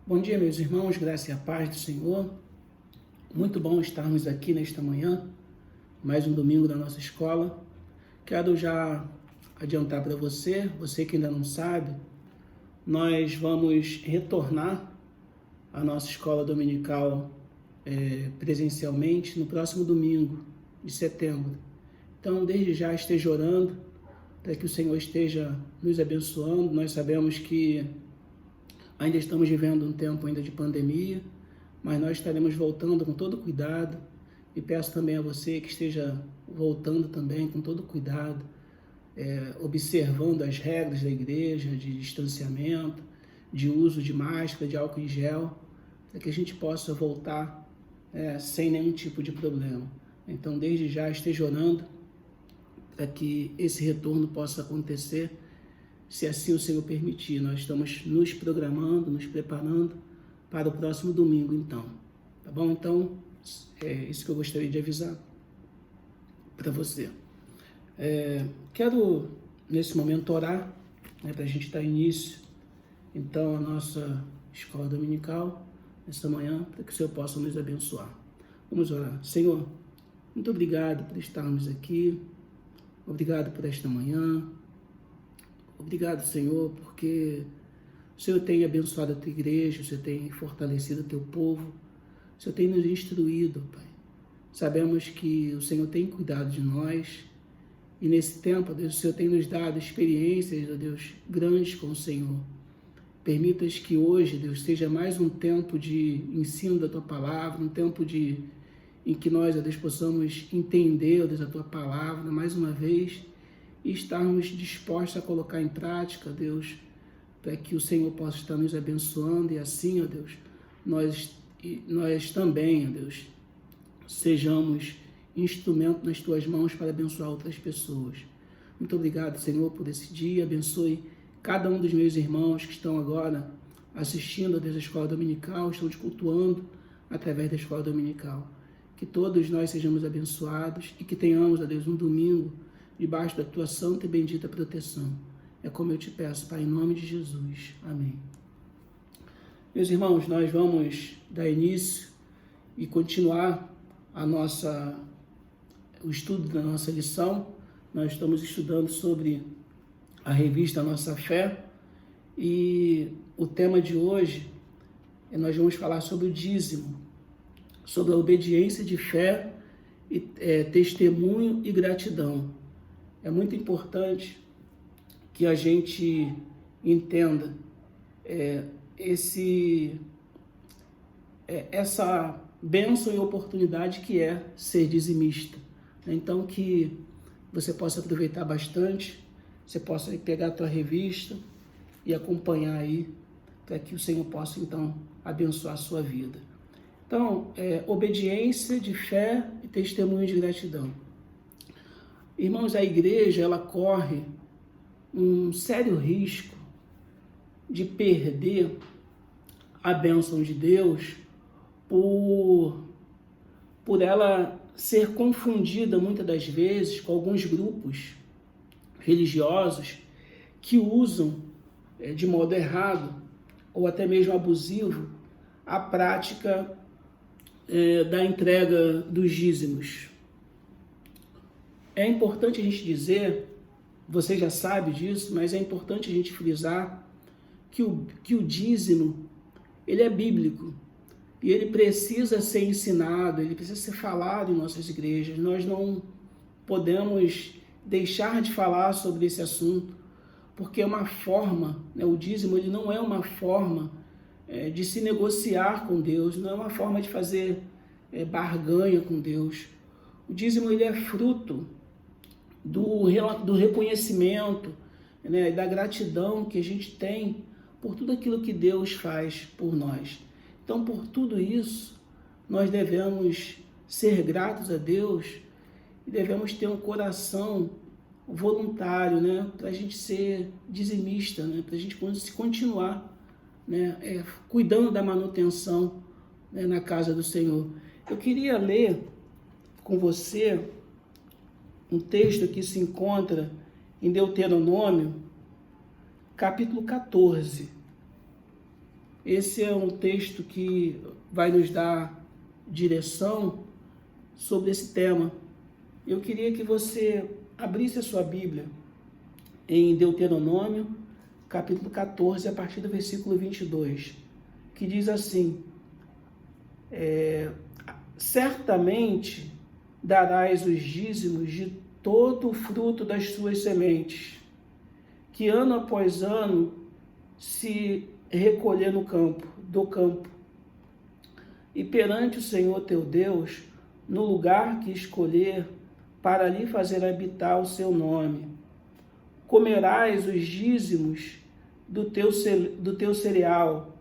Bom dia, meus irmãos, graça e a paz do Senhor. Muito bom estarmos aqui nesta manhã, mais um domingo da nossa escola. Quero já adiantar para você que ainda não sabe, nós vamos retornar à nossa escola dominical presencialmente no próximo domingo de setembro. Então, desde já esteja orando para que o Senhor esteja nos abençoando. Nós sabemos que ainda estamos vivendo um tempo ainda de pandemia, mas nós estaremos voltando com todo cuidado e peço também a você que esteja voltando também com todo cuidado, observando as regras da igreja de distanciamento, de uso de máscara, de álcool em gel, para que a gente possa voltar sem nenhum tipo de problema. Então, desde já esteja orando para que esse retorno possa acontecer, se assim o Senhor permitir. Nós estamos nos programando, nos preparando para o próximo domingo, então. Tá bom? Então, é isso que eu gostaria de avisar para você. Quero, nesse momento, orar, para a gente dar início, então, a nossa escola dominical, nesta manhã, para que o Senhor possa nos abençoar. Vamos orar. Senhor, muito obrigado por estarmos aqui, obrigado por esta manhã. Obrigado, Senhor, porque o Senhor tem abençoado a tua igreja, o Senhor tem fortalecido o teu povo, o Senhor tem nos instruído, Pai. Sabemos que o Senhor tem cuidado de nós e nesse tempo, Deus, o Senhor tem nos dado experiências, ó Deus, grandes com o Senhor. Permitas que hoje, Deus, seja mais um tempo de ensino da tua palavra, um tempo em que nós, ó Deus, possamos entender, ó Deus, a tua palavra mais uma vez e estarmos dispostos a colocar em prática, Deus, para que o Senhor possa estar nos abençoando e assim, ó Deus, nós também, ó Deus, sejamos instrumento nas tuas mãos para abençoar outras pessoas. Muito obrigado, Senhor, por esse dia. Abençoe cada um dos meus irmãos que estão agora assistindo, ó Deus, a escola dominical, estão te cultuando através da escola dominical. Que todos nós sejamos abençoados e que tenhamos, ó Deus, um domingo debaixo da tua santa e bendita proteção. É como eu te peço, Pai, em nome de Jesus. Amém. Meus irmãos, nós vamos dar início e continuar o estudo da nossa lição. Nós estamos estudando sobre a revista Nossa Fé e o tema de hoje nós vamos falar sobre o dízimo, sobre a obediência de fé, e testemunho e gratidão. É muito importante que a gente entenda essa bênção e oportunidade que é ser dizimista. Então, que você possa aproveitar bastante, você possa pegar a tua revista e acompanhar aí, para que o Senhor possa, então, abençoar a sua vida. Então, obediência de fé e testemunho de gratidão. Irmãos, a igreja, ela corre um sério risco de perder a bênção de Deus por ela ser confundida muitas das vezes com alguns grupos religiosos que usam de modo errado ou até mesmo abusivo a prática da entrega dos dízimos. É importante a gente dizer, você já sabe disso, mas é importante a gente frisar que o dízimo, ele é bíblico e ele precisa ser ensinado, ele precisa ser falado em nossas igrejas. Nós não podemos deixar de falar sobre esse assunto, porque é uma forma, o dízimo ele não é uma forma de se negociar com Deus, não é uma forma de fazer barganha com Deus. O dízimo ele é fruto do reconhecimento, da gratidão que a gente tem por tudo aquilo que Deus faz por nós. Então, por tudo isso, nós devemos ser gratos a Deus e devemos ter um coração voluntário, para a gente ser dizimista, para a gente continuar, cuidando da manutenção, na casa do Senhor. Eu queria ler com você um texto que se encontra em Deuteronômio, capítulo 14. esse é um texto que vai nos dar direção sobre esse tema. Eu queria que você abrisse a sua Bíblia em Deuteronômio, capítulo 14, a partir do versículo 22, que diz assim: certamente darás os dízimos de todo o fruto das suas sementes, que ano após ano se recolher do campo, e perante o Senhor teu Deus, no lugar que escolher, para ali fazer habitar o seu nome. Comerás os dízimos do teu cereal,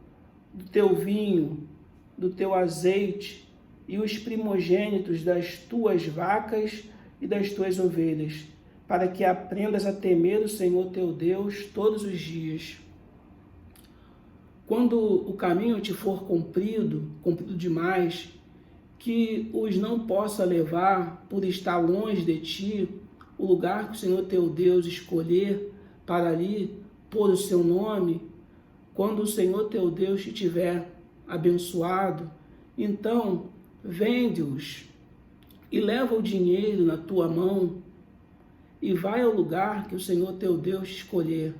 do teu vinho, do teu azeite, e os primogênitos das tuas vacas e das tuas ovelhas, para que aprendas a temer o Senhor teu Deus todos os dias. Quando o caminho te for comprido demais, que os não possa levar por estar longe de ti, o lugar que o Senhor teu Deus escolher para ali pôr o seu nome, quando o Senhor teu Deus te tiver abençoado, então vende-os e leva o dinheiro na tua mão e vai ao lugar que o Senhor teu Deus te escolher.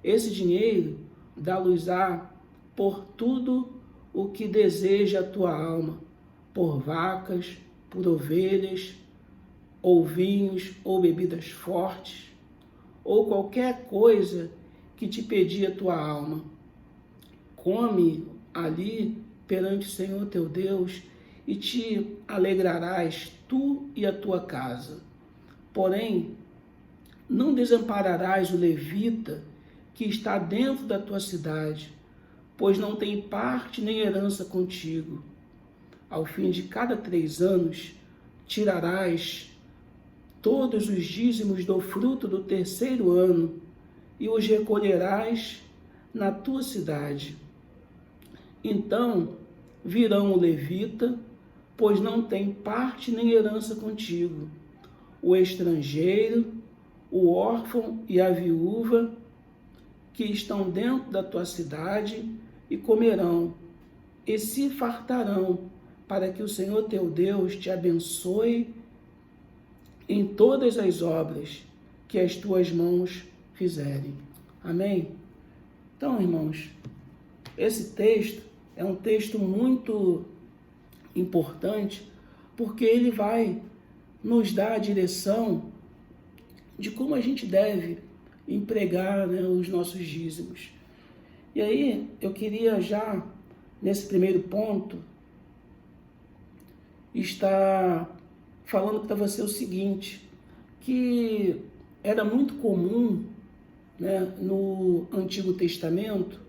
Esse dinheiro dá-los-á por tudo o que deseja a tua alma, por vacas, por ovelhas, ou vinhos, ou bebidas fortes, ou qualquer coisa que te pedir a tua alma. Come ali perante o Senhor teu Deus e te alegrarás tu e a tua casa. Porém, não desampararás o levita que está dentro da tua cidade, pois não tem parte nem herança contigo. Ao fim de cada 3 anos, tirarás todos os dízimos do fruto do 3º ano e os recolherás na tua cidade. Então virão o levita, pois não tem parte nem herança contigo, o estrangeiro, o órfão e a viúva, que estão dentro da tua cidade, e comerão, e se fartarão, para que o Senhor teu Deus te abençoe em todas as obras que as tuas mãos fizerem. Amém? Então, irmãos, esse texto é um texto muito importante, porque ele vai nos dar a direção de como a gente deve empregar, né, os nossos dízimos. E aí, eu queria já, nesse primeiro ponto, estar falando para você o seguinte, que era muito comum, né, no Antigo Testamento,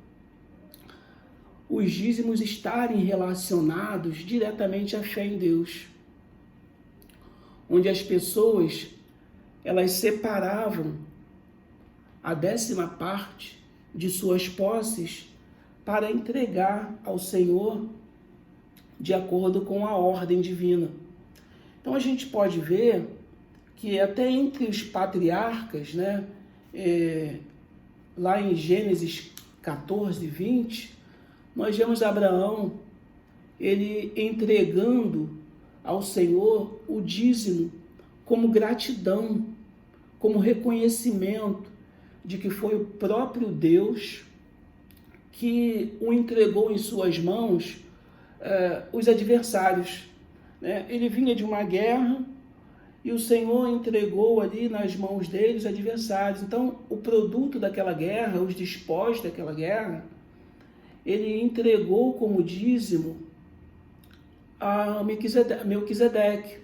os dízimos estarem relacionados diretamente à fé em Deus, onde as pessoas, elas separavam a 10ª parte de suas posses para entregar ao Senhor de acordo com a ordem divina. Então a gente pode ver que até entre os patriarcas, né, lá em Gênesis 14, 20, nós vemos Abraão, ele entregando ao Senhor o dízimo como gratidão, como reconhecimento de que foi o próprio Deus que o entregou em suas mãos os adversários. Né? Ele vinha de uma guerra e o Senhor entregou ali nas mãos dele os adversários. Então, o produto daquela guerra, os despojos daquela guerra, ele entregou como dízimo a Melquisedeque.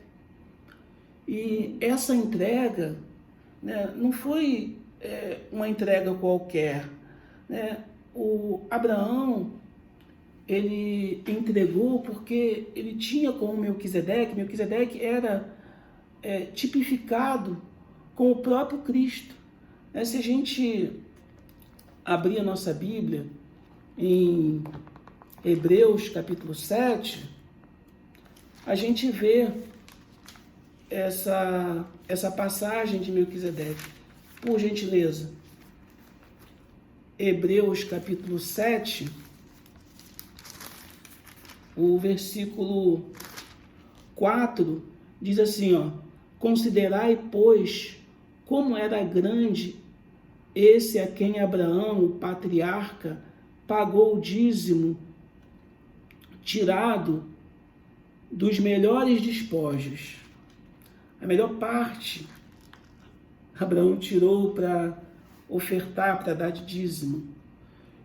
E essa entrega, né, não foi uma entrega qualquer. Né? O Abraão, ele entregou porque ele tinha com Melquisedeque era tipificado com o próprio Cristo. Se a gente abrir a nossa Bíblia em Hebreus capítulo 7, a gente vê essa passagem de Melquisedeque. Por gentileza, Hebreus capítulo 7, O versículo 4 diz assim, ó: considerai, pois, como era grande esse a quem Abraão, o patriarca, pagou o dízimo, tirado dos melhores despojos. A melhor parte, Abraão tirou para ofertar, para dar de dízimo.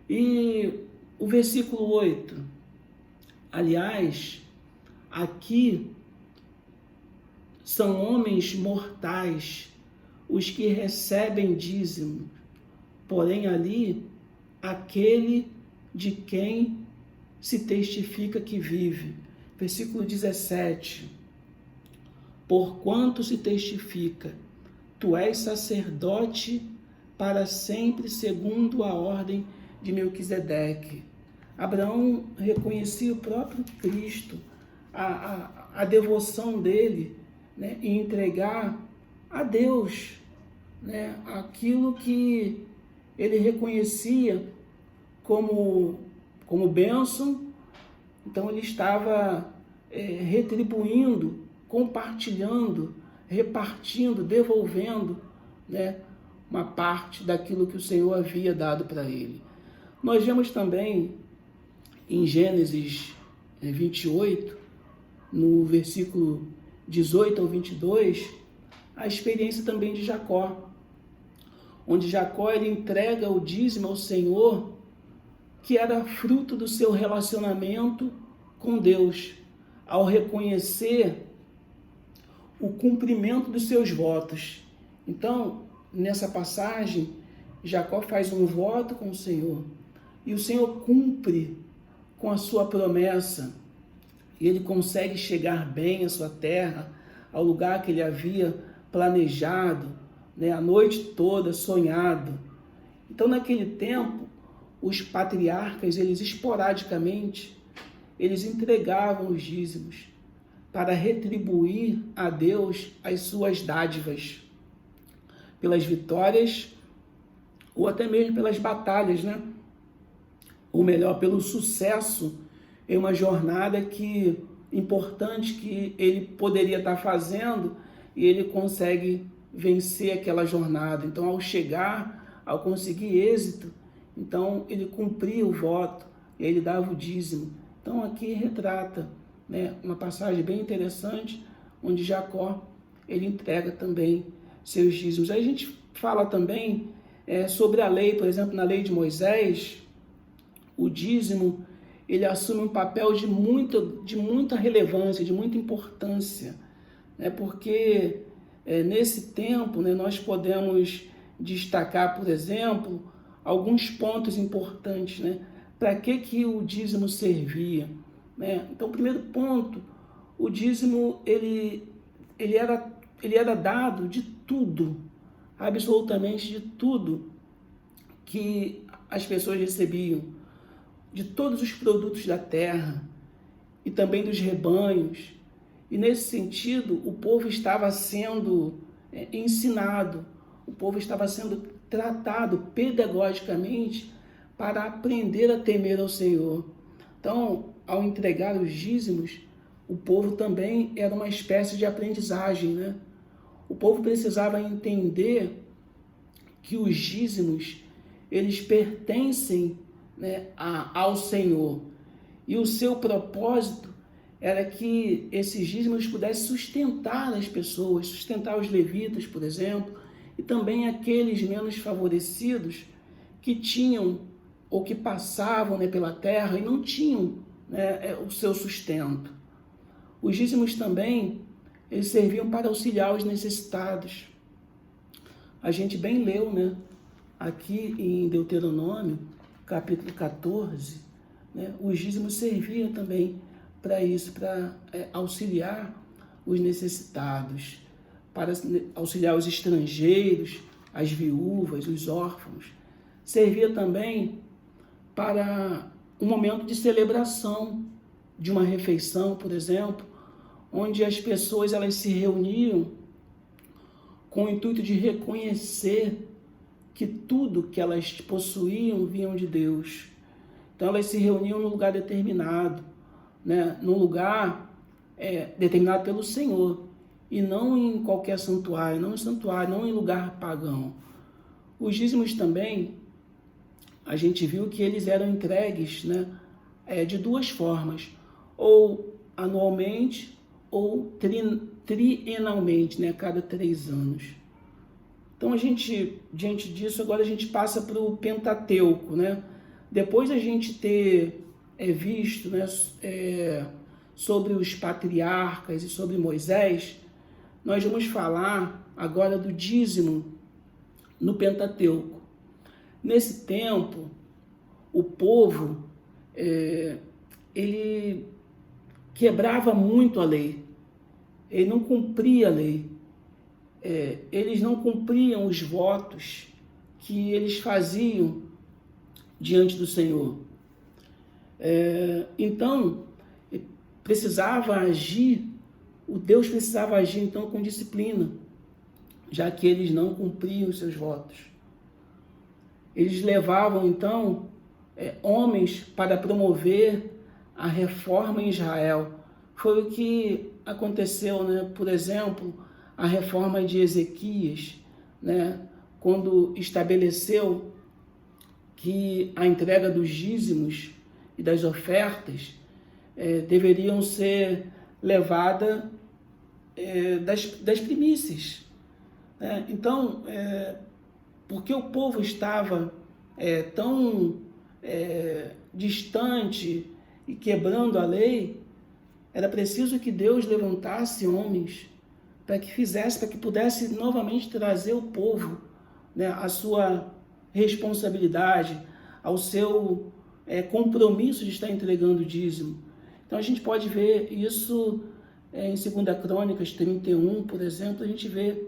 E o versículo 8, aliás, aqui são homens mortais os que recebem dízimo, porém ali aquele de quem se testifica que vive. Versículo 17, porquanto se testifica, tu és sacerdote para sempre, segundo a ordem de Melquisedeque. Abraão reconhecia o próprio Cristo, a devoção dele, né, em entregar a Deus, né, aquilo que ele reconhecia como bênção. Então ele estava retribuindo, compartilhando, repartindo, devolvendo, né, uma parte daquilo que o Senhor havia dado para ele. Nós vemos também em Gênesis 28, no versículo 18 ao 22, a experiência também de Jacó, onde Jacó ele entrega o dízimo ao Senhor, que era fruto do seu relacionamento com Deus, ao reconhecer o cumprimento dos seus votos. Então, nessa passagem, Jacó faz um voto com o Senhor, e o Senhor cumpre com a sua promessa, e ele consegue chegar bem à sua terra, ao lugar que ele havia planejado, né, a noite toda sonhado. Então, naquele tempo, os patriarcas, eles esporadicamente, eles entregavam os dízimos para retribuir a Deus as suas dádivas, pelas vitórias ou até mesmo pelas batalhas, né? Ou melhor, pelo sucesso em uma jornada importante que ele poderia estar fazendo, e ele consegue vencer aquela jornada. Então, ao chegar, ao conseguir êxito, então ele cumpria o voto, e ele dava o dízimo. Então aqui retrata, né, uma passagem bem interessante, onde Jacó ele entrega também seus dízimos. Aí a gente fala também sobre a lei, por exemplo, na lei de Moisés, o dízimo ele assume um papel de muita relevância, de muita importância, né, porque nesse tempo, né, nós podemos destacar, por exemplo, alguns pontos importantes, né? Para que o dízimo servia, né? Então, primeiro ponto, o dízimo ele era dado de tudo, absolutamente de tudo que as pessoas recebiam, de todos os produtos da terra e também dos rebanhos. E nesse sentido, o povo estava sendo ensinado, o povo estava sendo tratado pedagogicamente para aprender a temer ao Senhor. Então, ao entregar os dízimos, o povo também era uma espécie de aprendizagem, né? O povo precisava entender que os dízimos, eles pertencem, né, ao Senhor. E o seu propósito era que esses dízimos pudessem sustentar as pessoas, sustentar os levitas, por exemplo, e também aqueles menos favorecidos que tinham ou que passavam, né, pela terra e não tinham, né, o seu sustento. Os dízimos também, eles serviam para auxiliar os necessitados. A gente bem leu, né, aqui em Deuteronômio, capítulo 14, né, os dízimos serviam também para isso, para auxiliar os necessitados, para auxiliar os estrangeiros, as viúvas, os órfãos. Servia também para um momento de celebração de uma refeição, por exemplo, onde as pessoas elas se reuniam com o intuito de reconhecer que tudo que elas possuíam vinham de Deus. Então elas se reuniam num lugar determinado, né, num lugar determinado pelo Senhor, e não em qualquer santuário, não em lugar pagão. Os dízimos também, a gente viu que eles eram entregues, né, de duas formas, ou anualmente ou trienalmente, né, a cada 3 anos. Então a gente, diante disso, agora a gente passa para o Pentateuco, né? Depois da gente ter visto, né, sobre os patriarcas e sobre Moisés, nós vamos falar agora do dízimo no Pentateuco. Nesse tempo, o povo ele quebrava muito a lei, ele não cumpria a lei, eles não cumpriam os votos que eles faziam diante do Senhor. Então, Deus precisava agir então com disciplina, já que eles não cumpriam os seus votos. Eles levavam então homens para promover a reforma em Israel. Foi o que aconteceu, né? Por exemplo, a reforma de Ezequias, né? Quando estabeleceu que a entrega dos dízimos e das ofertas deveriam ser levada das primícias. Então, porque o povo estava tão distante e quebrando a lei, era preciso que Deus levantasse homens para que pudesse novamente trazer o povo, né, à sua responsabilidade, ao seu compromisso de estar entregando o dízimo. Então a gente pode ver isso em 2 Crônicas 31, por exemplo, a gente vê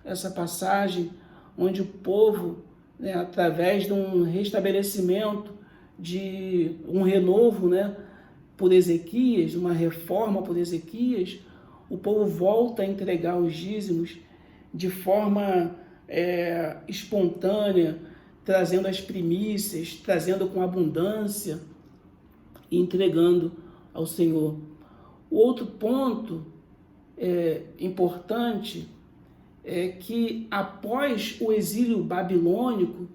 essa passagem onde o povo, né, através de um restabelecimento, de um renovo, né, por Ezequias, uma reforma por Ezequias, o povo volta a entregar os dízimos de forma espontânea, trazendo as primícias, trazendo com abundância e entregando ao Senhor. O outro ponto importante é que após o exílio babilônico,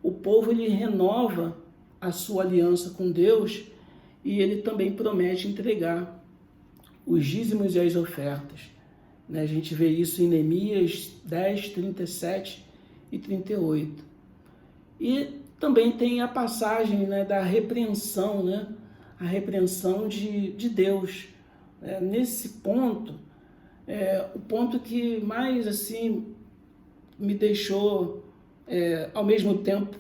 o povo ele renova a sua aliança com Deus e ele também promete entregar os dízimos e as ofertas. A gente vê isso em Neemias 10, 37 e 38. E também tem a passagem, né, da repreensão, né, a repreensão de Deus. Nesse ponto, o ponto que mais assim me deixou ao mesmo tempo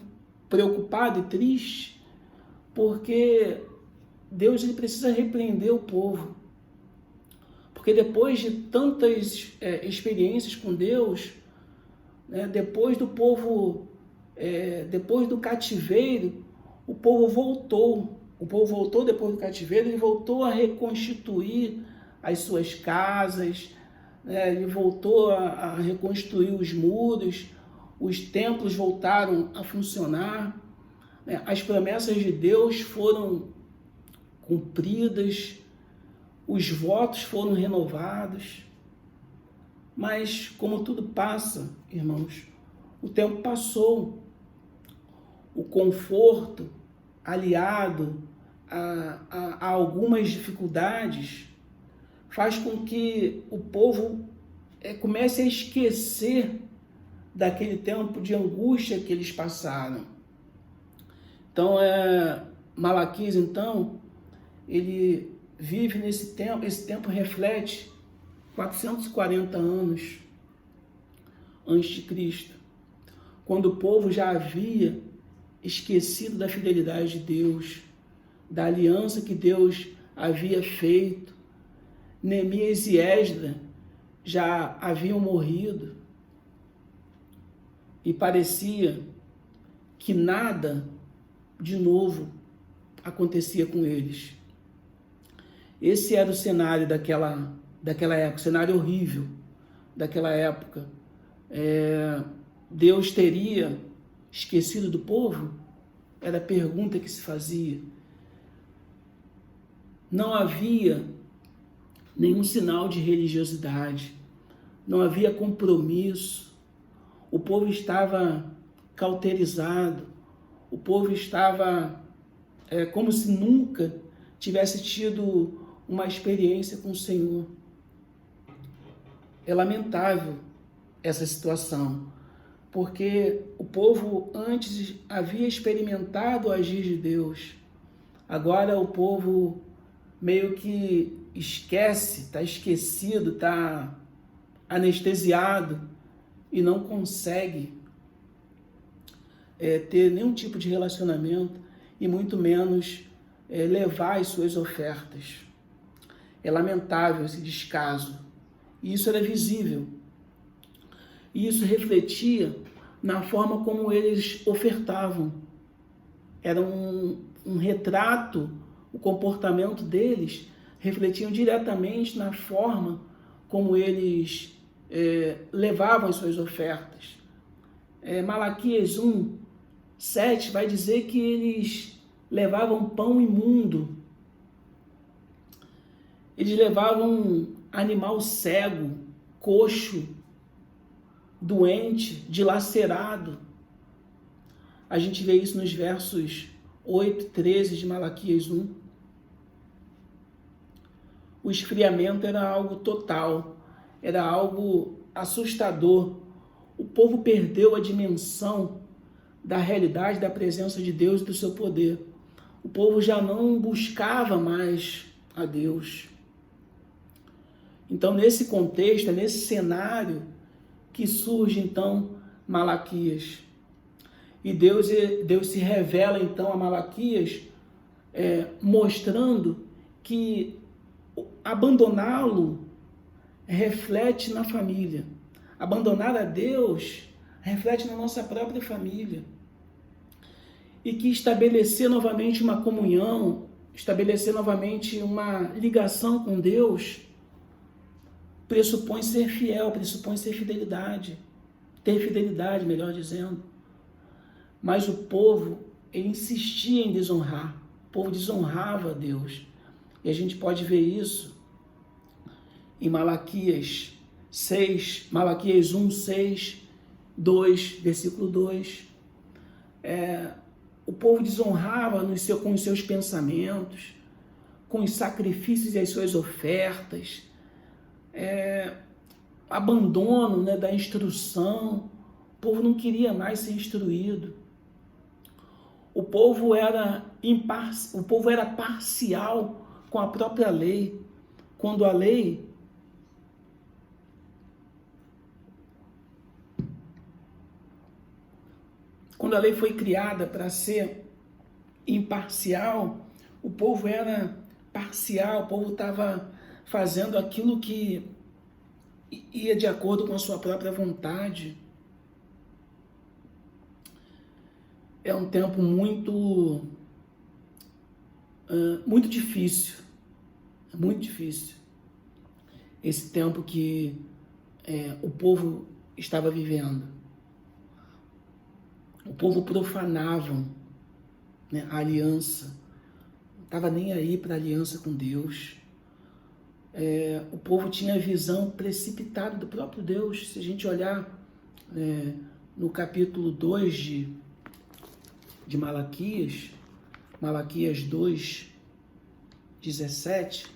preocupado e triste, porque Deus ele precisa repreender o povo. Porque depois de tantas experiências com Deus, né, depois do povo, depois do cativeiro, o povo voltou. O povo voltou depois do cativeiro, ele voltou a reconstituir as suas casas, né, ele voltou a reconstruir os muros, os templos voltaram a funcionar, né, as promessas de Deus foram cumpridas, os votos foram renovados. Mas como tudo passa, irmãos, o tempo passou, o conforto aliado a algumas dificuldades faz com que o povo comece a esquecer daquele tempo de angústia que eles passaram. Então, Malaquias, então, ele vive nesse tempo, esse tempo reflete 440 anos antes de Cristo, quando o povo já havia esquecido da fidelidade de Deus, da aliança que Deus havia feito. Neemias e Esdras já haviam morrido e parecia que nada de novo acontecia com eles. Esse era o cenário daquela época, cenário horrível daquela época. Deus teria esquecido do povo? Era a pergunta que se fazia. não havia nenhum sinal de religiosidade, não havia compromisso, o povo estava cauterizado, o povo estava como se nunca tivesse tido uma experiência com o Senhor. É lamentável essa situação, porque o povo antes havia experimentado o agir de Deus, agora o povo meio que esquece, está esquecido, está anestesiado e não consegue ter nenhum tipo de relacionamento e muito menos levar as suas ofertas. É lamentável esse descaso. E isso era visível. E isso refletia na forma como eles ofertavam. Era um retrato, o comportamento deles refletiam diretamente na forma como eles levavam as suas ofertas. Malaquias 1:7 vai dizer que eles levavam pão imundo, eles levavam animal cego, coxo, doente, dilacerado. A gente vê isso nos versos 8, 13 de Malaquias 1. O esfriamento era algo total, era algo assustador. O povo perdeu a dimensão da realidade, da presença de Deus e do seu poder. O povo já não buscava mais a Deus. Então, nesse contexto, nesse cenário que surge, então, Malaquias. E Deus se revela, então, a Malaquias, mostrando que abandoná-lo reflete na família. Abandonar a Deus reflete na nossa própria família. E que estabelecer novamente uma comunhão, estabelecer novamente uma ligação com Deus, pressupõe ser fiel, pressupõe ser fidelidade. Ter fidelidade, melhor dizendo. Mas o povo, ele insistia em desonrar. O povo desonrava a Deus. E a gente pode ver isso em Malaquias 6, Malaquias 1, 6, 2, versículo 2. O povo desonrava com os seus pensamentos, com os sacrifícios e as suas ofertas, abandono, da instrução. O povo não queria mais ser instruído. O povo era parcial com a própria lei. Quando a lei foi criada para ser imparcial, o povo era parcial, o povo estava fazendo aquilo que ia de acordo com a sua própria vontade. É um tempo muito difícil, muito difícil. Esse tempo que o povo estava vivendo. O povo profanava, a aliança, não estava nem aí para a aliança com Deus. O povo tinha a visão precipitada do próprio Deus. Se a gente olhar no capítulo 2 de Malaquias, Malaquias 2, 17,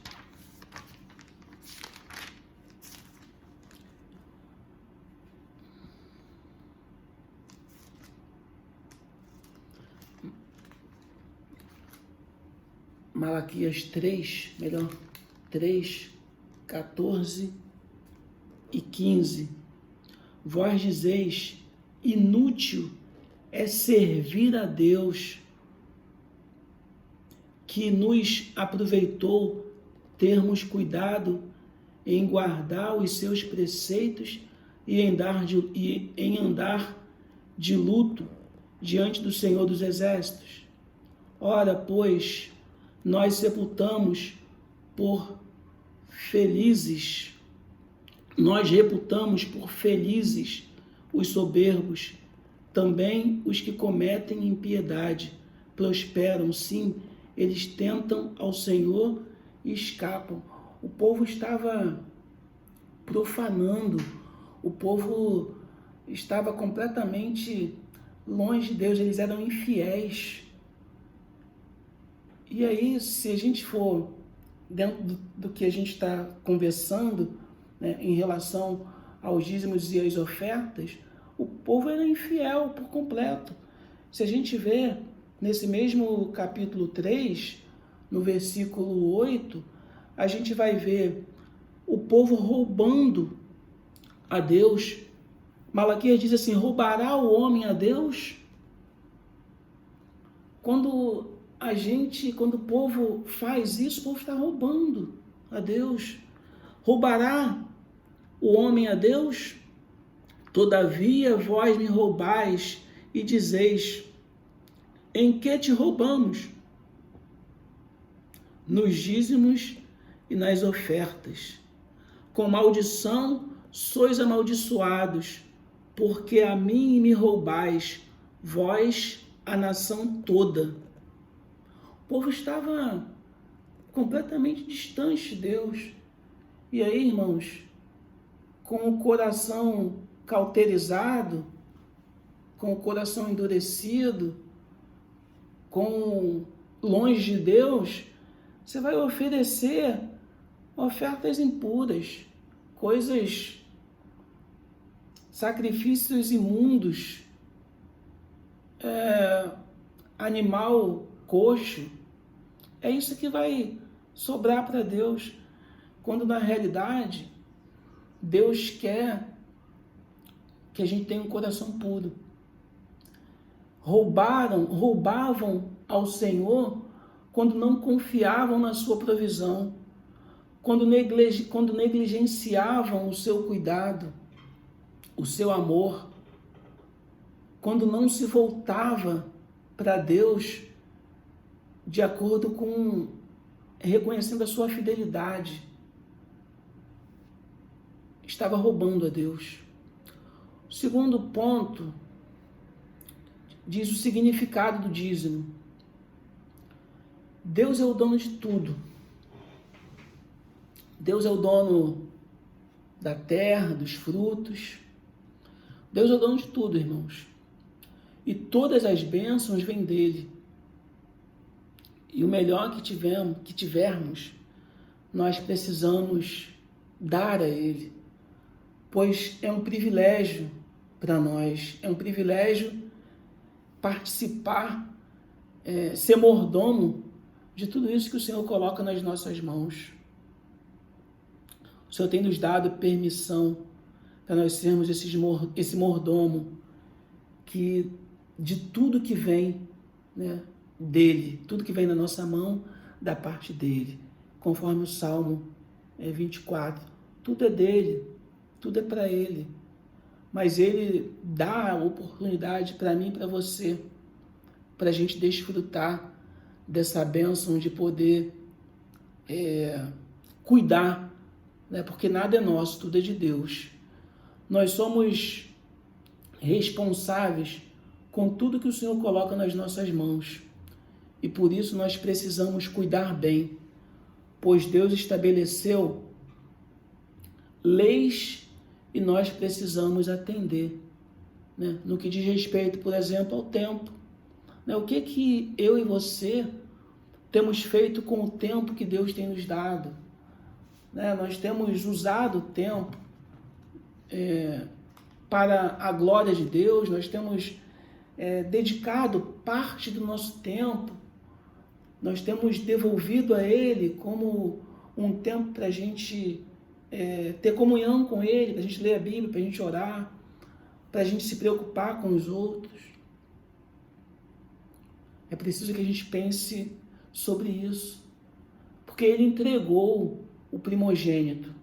Malaquias 3, 14 e 15. Vós dizeis, inútil é servir a Deus, que nos aproveitou termos cuidado em guardar os seus preceitos e em andar de luto diante do Senhor dos Exércitos. Ora, pois, nós reputamos por felizes os soberbos, também os que cometem impiedade prosperam, sim, eles tentam ao Senhor e escapam. O povo estava profanando, o povo estava completamente longe de Deus, eles eram infiéis. E aí, se a gente for dentro do que a gente está conversando, né, em relação aos dízimos e às ofertas, o povo era infiel por completo. Se a gente vê nesse mesmo capítulo 3, no versículo 8, a gente vai ver o povo roubando a Deus. Malaquias diz assim: roubará o homem a Deus? Quando o povo faz isso, o povo está roubando a Deus. Roubará o homem a Deus? Todavia vós me roubais e dizeis: em que te roubamos? Nos dízimos e nas ofertas. Com maldição sois amaldiçoados, porque a mim me roubais, vós, a nação toda. O povo estava completamente distante de Deus. E aí, irmãos, com o coração cauterizado, com o coração endurecido, longe de Deus, você vai oferecer ofertas impuras, coisas, sacrifícios imundos, animal coxo. É isso que vai sobrar para Deus, quando na realidade Deus quer que a gente tenha um coração puro. Roubavam ao Senhor quando não confiavam na sua provisão, quando negligenciavam o seu cuidado, o seu amor, quando não se voltava para Deus de acordo com reconhecendo a sua fidelidade. Estava roubando a Deus. O segundo ponto diz o significado do dízimo. Deus é o dono de tudo. Deus é o dono da terra, dos frutos. Deus é o dono de tudo, irmãos. E todas as bênçãos vêm dele. E o melhor que tivermos, nós precisamos dar a ele. Pois é um privilégio para nós, é um privilégio participar, ser mordomo de tudo isso que o Senhor coloca nas nossas mãos. O Senhor tem nos dado permissão para nós sermos esse mordomo que de tudo que vem, né, dele, tudo que vem na nossa mão, da parte dele. Conforme o Salmo 24, tudo é dele, tudo é para ele. Mas ele dá a oportunidade para mim e para você, para a gente desfrutar dessa bênção de poder cuidar, né? Porque nada é nosso, tudo é de Deus. Nós somos responsáveis com tudo que o Senhor coloca nas nossas mãos. E por isso nós precisamos cuidar bem, pois Deus estabeleceu leis e nós precisamos atender, né? No que diz respeito, por exemplo, ao tempo. Né? O que eu e você temos feito com o tempo que Deus tem nos dado? Né? Nós temos usado o tempo para a glória de Deus, nós temos dedicado parte do nosso tempo, nós temos devolvido a Ele como um tempo para a gente ter comunhão com Ele, para a gente ler a Bíblia, para a gente orar, para a gente se preocupar com os outros. É preciso que a gente pense sobre isso, porque Ele entregou o primogênito,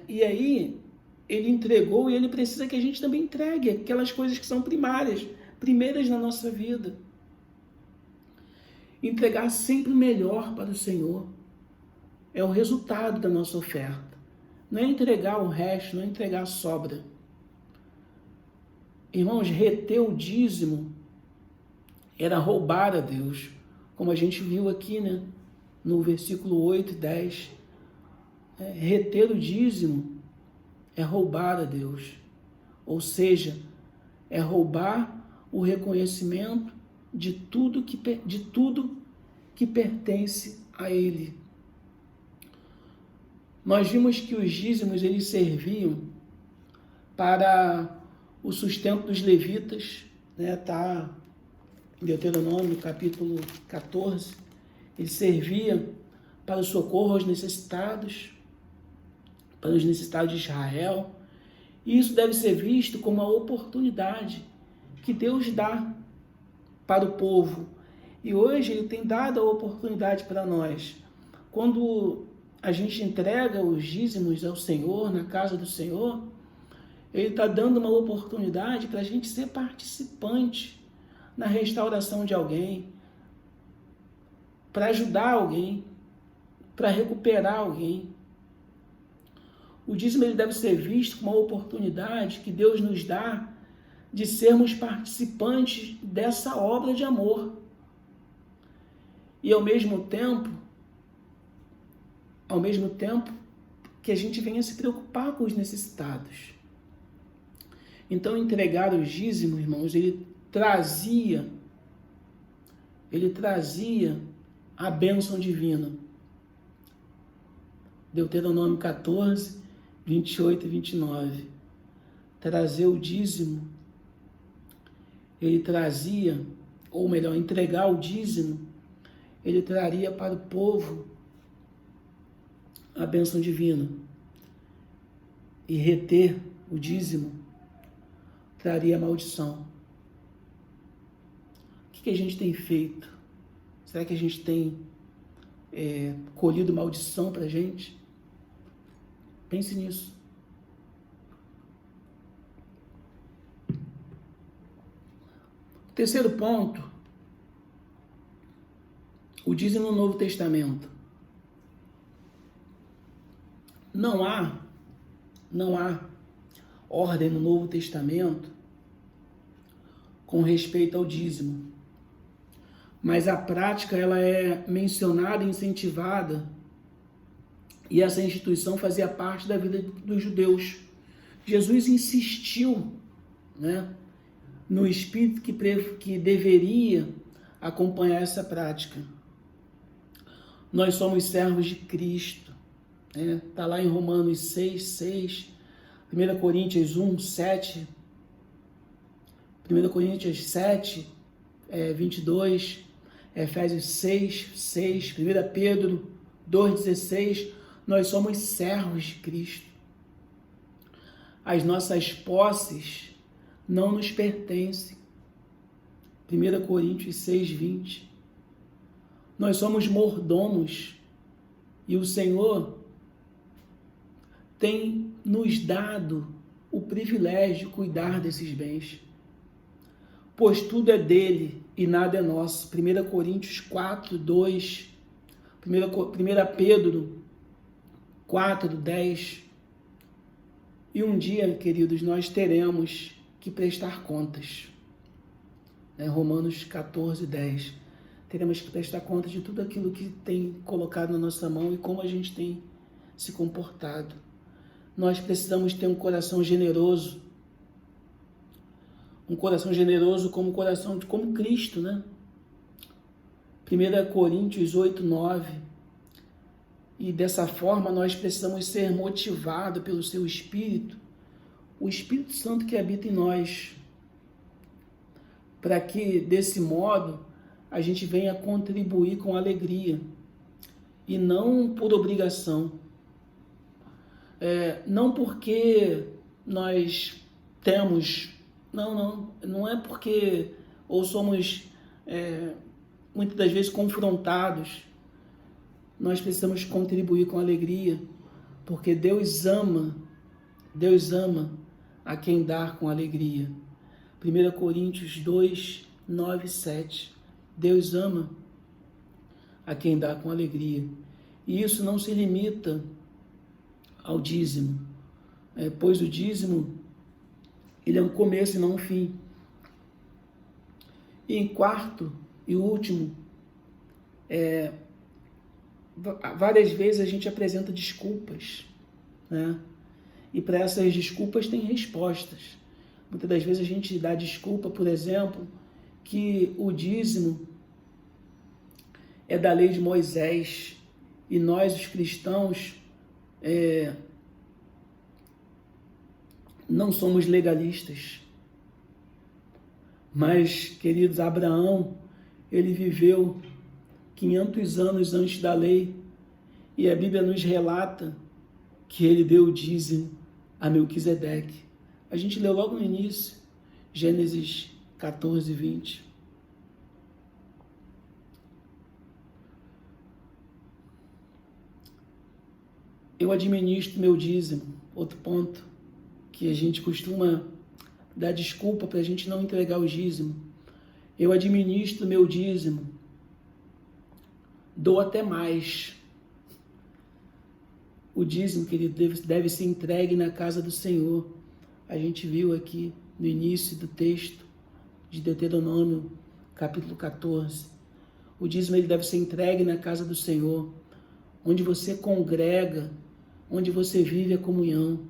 e aí Ele entregou e Ele precisa que a gente também entregue aquelas coisas que são primeiras na nossa vida. Entregar sempre o melhor para o Senhor é o resultado da nossa oferta. Não é entregar o resto, não é entregar a sobra. Irmãos, reter o dízimo era roubar a Deus, como a gente viu aqui, né? no versículo 8 e 10. Reter o dízimo é roubar a Deus, ou seja, é roubar o reconhecimento de tudo que pertence a Ele. Nós vimos que os dízimos eles serviam para o sustento dos levitas, né? Tá em Deuteronômio capítulo 14, ele servia para o socorro aos necessitados, para os necessitados de Israel, e isso deve ser visto como uma oportunidade que Deus dá para o povo, e hoje Ele tem dado a oportunidade para nós. Quando a gente entrega os dízimos ao Senhor, na casa do Senhor, Ele está dando uma oportunidade para a gente ser participante na restauração de alguém, para ajudar alguém, para recuperar alguém. O dízimo ele deve ser visto como uma oportunidade que Deus nos dá de sermos participantes dessa obra de amor. E ao mesmo tempo que a gente venha se preocupar com os necessitados. Então, entregar os dízimos, irmãos, ele trazia a bênção divina. Deuteronômio 14, 28 e 29. Trazer o dízimo, ele trazia, ou melhor, entregar o dízimo, ele traria para o povo a bênção divina. E reter o dízimo traria maldição. O que a gente tem feito? Será que a gente tem colhido maldição para a gente? Pense nisso. Terceiro ponto, o dízimo no Novo Testamento. Não há ordem no Novo Testamento com respeito ao dízimo, mas a prática ela é mencionada e incentivada, e essa instituição fazia parte da vida dos judeus. Jesus insistiu, né, no espírito que deveria acompanhar essa prática. Nós somos servos de Cristo, né? Tá lá em Romanos 6, 1 Coríntios 1, 7, 1 Coríntios 7, 22, Efésios 6, 1 Pedro 2,16, nós somos servos de Cristo. As nossas posses não nos pertencem. 1 Coríntios 6:20. Nós somos mordomos e o Senhor tem nos dado o privilégio de cuidar desses bens, pois tudo é dele e nada é nosso. 1 Coríntios 4:2, 1 Pedro 4:10. E um dia, queridos, nós teremos que prestar contas. Romanos 14:10. Teremos que prestar contas de tudo aquilo que tem colocado na nossa mão e como a gente tem se comportado. Nós precisamos ter um coração generoso. Um coração generoso como Cristo, né? 1 Coríntios 8:9. E dessa forma nós precisamos ser motivados pelo seu Espírito, o Espírito Santo que habita em nós, para que desse modo a gente venha contribuir com alegria e não por obrigação. Não porque nós temos, não é porque ou somos muitas das vezes confrontados. Nós precisamos contribuir com alegria, porque Deus ama a quem dá com alegria. 1 Coríntios 2, 9 e 7. Deus ama a quem dá com alegria. E isso não se limita ao dízimo, pois o dízimo ele é um começo e não um fim. E em quarto e último, várias vezes a gente apresenta desculpas, né? E para essas desculpas tem respostas. Muitas das vezes a gente dá desculpa, por exemplo, que o dízimo é da lei de Moisés e nós, os cristãos, não somos legalistas. Mas, queridos, Abraão, ele viveu 500 anos antes da lei e a Bíblia nos relata que ele deu o dízimo a Melquisedeque. A gente leu logo no início, Gênesis 14, 20. Eu administro meu dízimo. Outro ponto que a gente costuma dar desculpa para a gente não entregar o dízimo. Eu administro meu dízimo. Dou até mais. O dízimo, querido, deve ser entregue na casa do Senhor. A gente viu aqui no início do texto de Deuteronômio, capítulo 14. O dízimo ele deve ser entregue na casa do Senhor, onde você congrega, onde você vive a comunhão.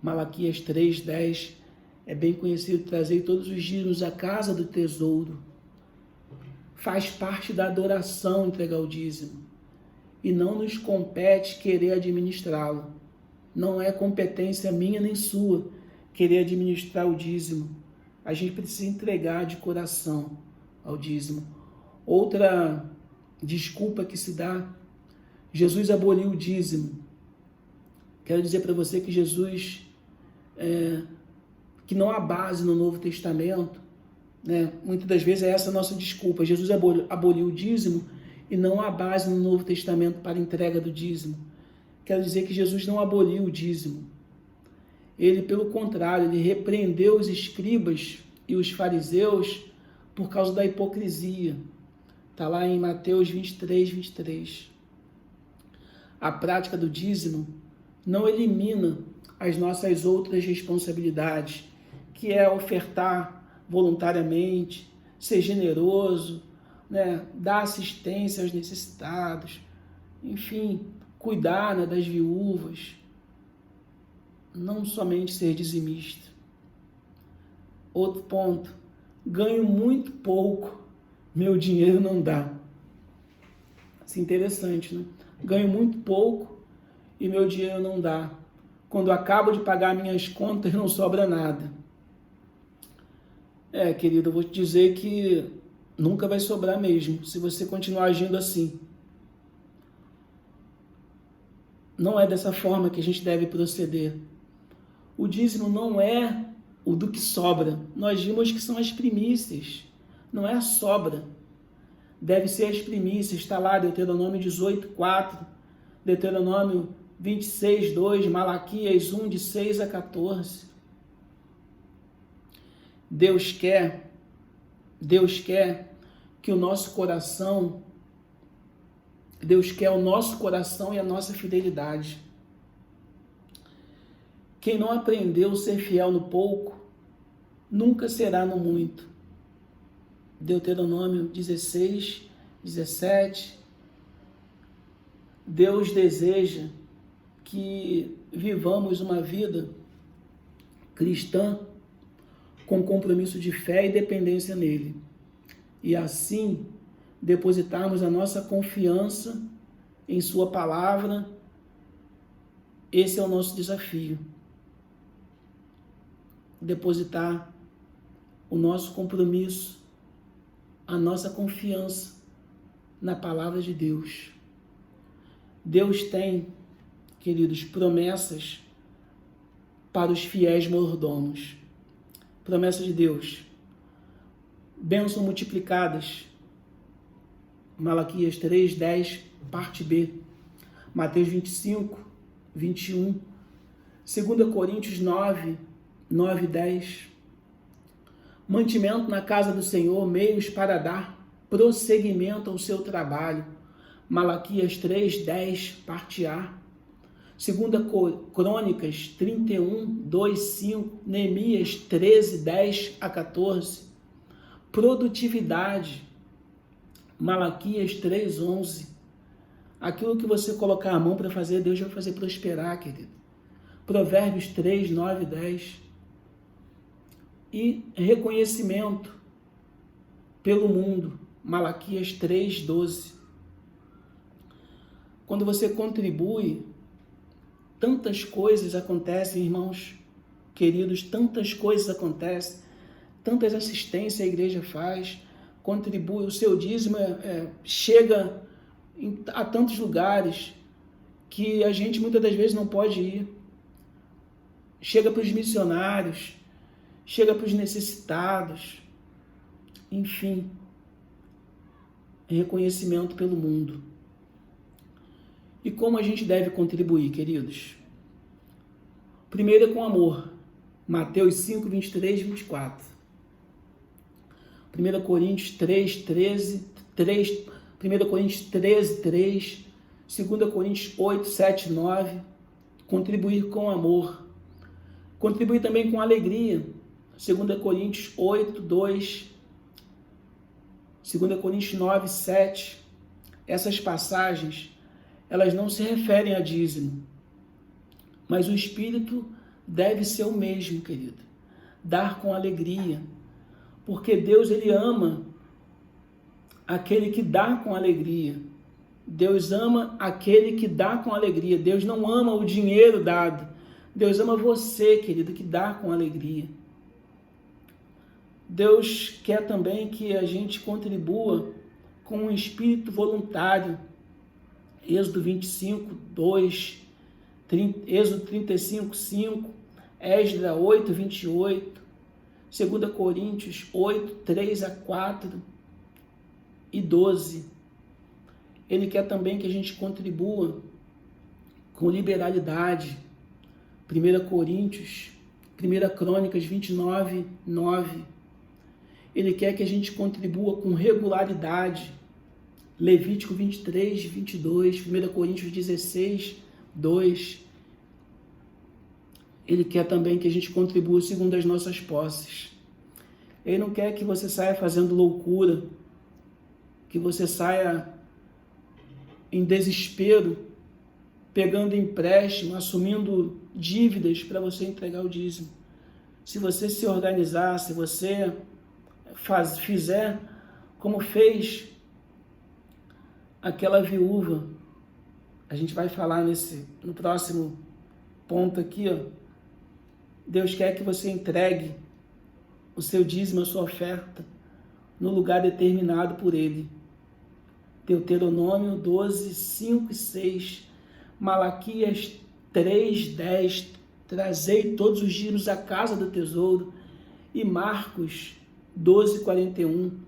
Malaquias 3:10 é bem conhecido, trazer todos os dízimos à casa do tesouro. Faz parte da adoração entregar o dízimo. E não nos compete querer administrá-lo. Não é competência minha nem sua querer administrar o dízimo. A gente precisa entregar de coração ao dízimo. Outra desculpa que se dá, Jesus aboliu o dízimo. Quero dizer para você que Jesus, que não há base no Novo Testamento, né? Muitas das vezes é essa a nossa desculpa. Jesus aboliu o dízimo e não há base no Novo Testamento para a entrega do dízimo. Quero dizer que Jesus não aboliu o dízimo. Ele, pelo contrário, ele repreendeu os escribas e os fariseus por causa da hipocrisia. Está lá em Mateus 23:23. A prática do dízimo não elimina as nossas outras responsabilidades, que é ofertar voluntariamente, ser generoso, né, dar assistência aos necessitados, enfim, cuidar, né, das viúvas, não somente ser dizimista. Outro ponto, ganho muito pouco, meu dinheiro não dá. Isso é interessante, né? Ganho muito pouco e meu dinheiro não dá. Quando acabo de pagar minhas contas, não sobra nada. Querido, eu vou te dizer que nunca vai sobrar mesmo, se você continuar agindo assim. Não é dessa forma que a gente deve proceder. O dízimo não é o do que sobra. Nós vimos que são as primícias, não é a sobra. Deve ser as primícias, está lá Deuteronômio 18:4, Deuteronômio 26:2, Malaquias 1, de 6 a 14. Deus quer que o nosso coração, Deus quer o nosso coração e a nossa fidelidade. Quem não aprendeu a ser fiel no pouco, nunca será no muito. Deuteronômio 16:17. Deus deseja que vivamos uma vida cristã com compromisso de fé e dependência nele. E assim, depositarmos a nossa confiança em sua palavra. Esse é o nosso desafio. Depositar o nosso compromisso, a nossa confiança na palavra de Deus. Deus tem, queridos, promessas para os fiéis mordomos. Promessa de Deus. Bênçãos multiplicadas. Malaquias 3:10, parte B. Mateus 25:21. 2 Coríntios 9:10. Mantimento na casa do Senhor, meios para dar prosseguimento ao seu trabalho. Malaquias 3:10, parte A. 2 Crônicas 31:2-5, Neemias 13:10 a 14. Produtividade, Malaquias 3:11. Aquilo que você colocar a mão para fazer, Deus vai fazer prosperar, querido. Provérbios 3, 9 e 10. E reconhecimento pelo mundo. Malaquias 3, 12. Quando você contribui, tantas coisas acontecem, irmãos queridos, tantas coisas acontecem, tantas assistências a igreja faz, contribui, o seu dízimo chega a tantos lugares que a gente muitas das vezes não pode ir. Chega para os missionários, chega para os necessitados, enfim, reconhecimento pelo mundo. E como a gente deve contribuir, queridos? Primeiro é com amor. Mateus 5, 23 e 24. 1 Coríntios 3, 13, 3, 1 Coríntios 13, 3, 2 Coríntios 8, 7, 9. Contribuir com amor. Contribuir também com alegria. 2 Coríntios 8, 2, 2 Coríntios 9, 7. Essas passagens, elas não se referem a dízimo, mas o espírito deve ser o mesmo, querido. Dar com alegria, porque Deus, ele ama aquele que dá com alegria. Deus ama aquele que dá com alegria. Deus não ama o dinheiro dado. Deus ama você, querido, que dá com alegria. Deus quer também que a gente contribua com um espírito voluntário. Êxodo 25, 2, Êxodo 35, 5, Esdras 8, 28, 2 Coríntios 8, 3 a 4 e 12. Ele quer também que a gente contribua com liberalidade. 1 Coríntios, 1 Crônicas 29, 9. Ele quer que a gente contribua com regularidade. Levítico 23, 22, 1 Coríntios 16, 2. Ele quer também que a gente contribua segundo as nossas posses. Ele não quer que você saia fazendo loucura, que você saia em desespero, pegando empréstimo, assumindo dívidas para você entregar o dízimo. Se você se organizar, se você fizer como fez aquela viúva, a gente vai falar no próximo ponto aqui, ó. Deus quer que você entregue o seu dízimo, a sua oferta, no lugar determinado por Ele. Deuteronômio 12, 5 e 6, Malaquias 3, 10, trazei todos os dízimos à casa do tesouro, e Marcos 12, 41,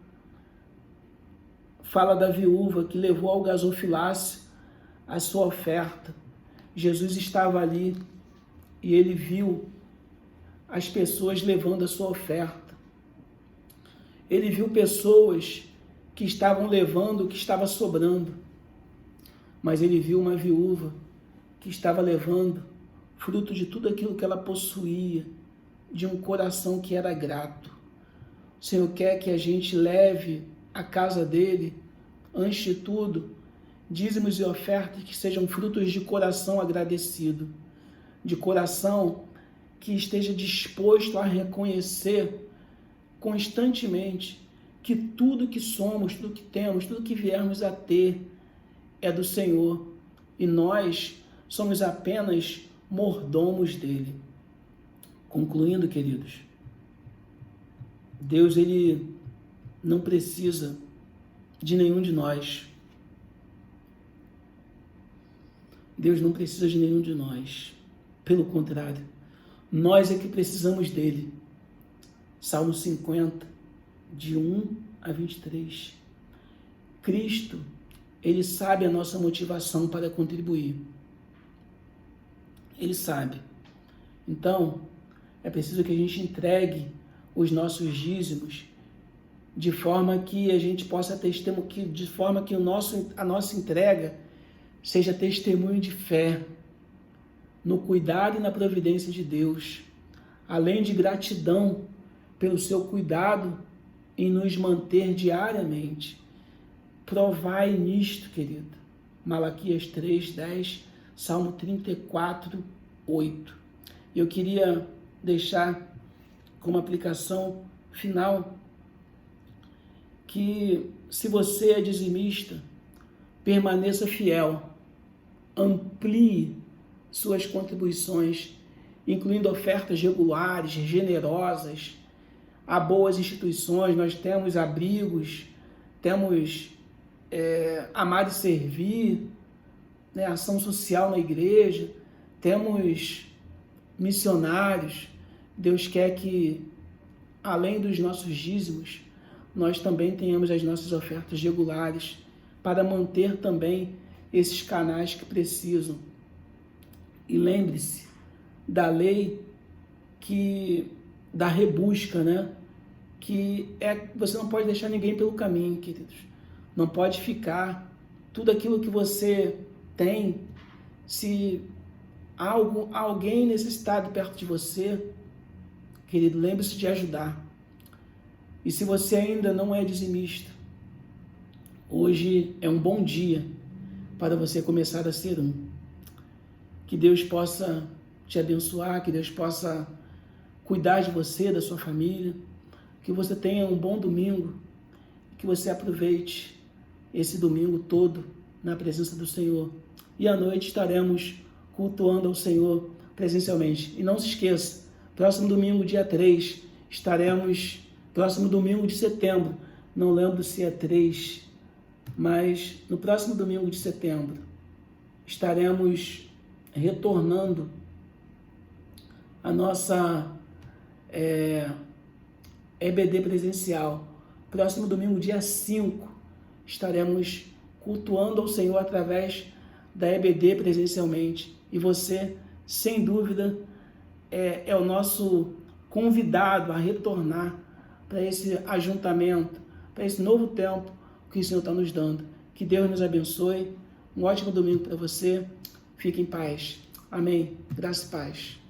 fala da viúva que levou ao gasofilácio a sua oferta. Jesus estava ali e ele viu as pessoas levando a sua oferta. Ele viu pessoas que estavam levando o que estava sobrando, mas ele viu uma viúva que estava levando fruto de tudo aquilo que ela possuía, de um coração que era grato. O Senhor quer que a gente leve à casa dele, antes de tudo, dízimos e ofertas que sejam frutos de coração agradecido, de coração que esteja disposto a reconhecer constantemente que tudo que somos, tudo que temos, tudo que viermos a ter é do Senhor e nós somos apenas mordomos dele. Concluindo, queridos, Deus, ele não precisa de nenhum de nós. Deus não precisa de nenhum de nós. Pelo contrário, nós é que precisamos dele. Salmo 50, de 1 a 23. Cristo, ele sabe a nossa motivação para contribuir. Ele sabe. Então, é preciso que a gente entregue os nossos dízimos de forma que a gente possa testemunhar, de forma que a nossa entrega seja testemunho de fé no cuidado e na providência de Deus, além de gratidão pelo seu cuidado em nos manter diariamente. Provai nisto, querido. Malaquias 3:10, Salmo 34:8. Eu queria deixar como aplicação final que, se você é dizimista, permaneça fiel, amplie suas contribuições, incluindo ofertas regulares, generosas. Há boas instituições, nós temos abrigos, temos Amar e Servir, né, ação social na igreja, temos missionários. Deus quer que, além dos nossos dízimos, nós também tenhamos as nossas ofertas regulares para manter também esses canais que precisam. E lembre-se da lei da rebusca, né? Você não pode deixar ninguém pelo caminho, queridos. Não pode ficar tudo aquilo que você tem. Se há alguém necessitado perto de você, querido, lembre-se de ajudar. E se você ainda não é dizimista, hoje é um bom dia para você começar a ser um. Que Deus possa te abençoar, que Deus possa cuidar de você, da sua família, que você tenha um bom domingo, que você aproveite esse domingo todo na presença do Senhor. E à noite estaremos cultuando ao Senhor presencialmente. E não se esqueça, próximo domingo, dia 3, próximo domingo de setembro, não lembro se é 3, mas no próximo domingo de setembro, estaremos retornando a nossa EBD presencial. Próximo domingo, dia 5, estaremos cultuando ao Senhor através da EBD presencialmente. E você, sem dúvida, é o nosso convidado a retornar para esse ajuntamento, para esse novo tempo que o Senhor está nos dando. Que Deus nos abençoe. Um ótimo domingo para você. Fique em paz. Amém. Graça e paz.